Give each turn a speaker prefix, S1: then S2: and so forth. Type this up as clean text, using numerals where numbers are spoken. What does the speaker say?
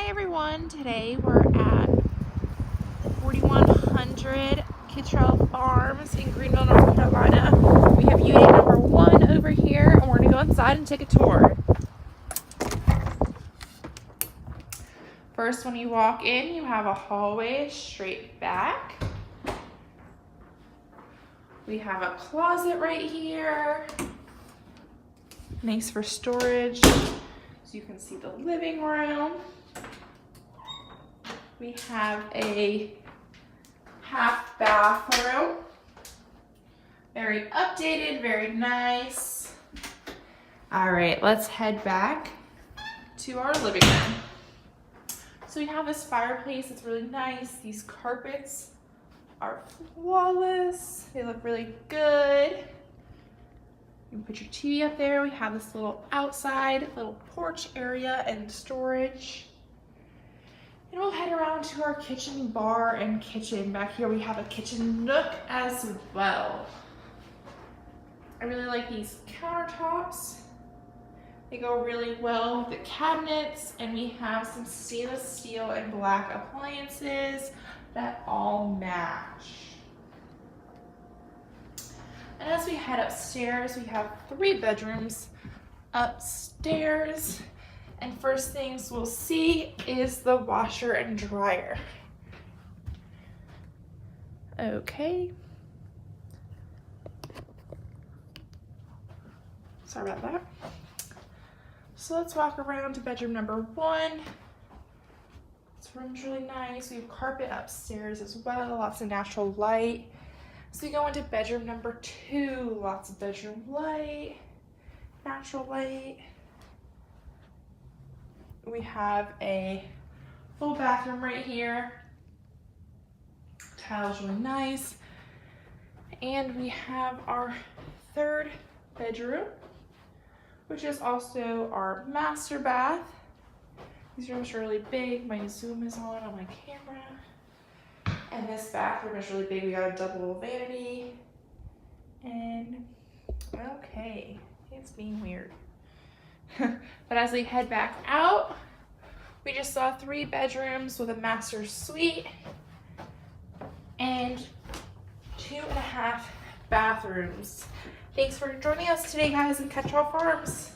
S1: Hi everyone, today we're at 4100 Kittrell Farms in Greenville, North Carolina. We have unit number 1 over here and we're going to go inside and take a tour. First, when you walk in, you have a hallway straight back. We have a closet right here. Nice for storage. So you can see the living room. We have a half bathroom. Very updated, very nice. All right, let's head back to our living room. So we have this fireplace, it's really nice. These carpets are flawless. They look really good. You can put your TV up there. We have this little outside, little porch area and storage. And we'll head around to our kitchen, bar, and kitchen. Back here we have a kitchen nook as well. I really like these countertops. They go really well with the cabinets, and we have some stainless steel and black appliances that all match. And as we head upstairs, we have 3 bedrooms upstairs. And first things we'll see is the washer and dryer. Okay. Sorry about that. So let's walk around to bedroom number 1. This room's really nice. We have carpet upstairs as well, lots of natural light. So we go into bedroom number 2, lots of bedroom light, natural light. We have a full bathroom right here. Tile's really nice. And we have our 3rd bedroom, which is also our master bath. These rooms are really big. My zoom is on my camera. And this bathroom is really big. We got a double vanity. And okay, it's being weird. But as we head back out, we just saw 3 bedrooms with a master suite and 2.5 bathrooms. Thanks for joining us today, guys, in Kittrell Farms.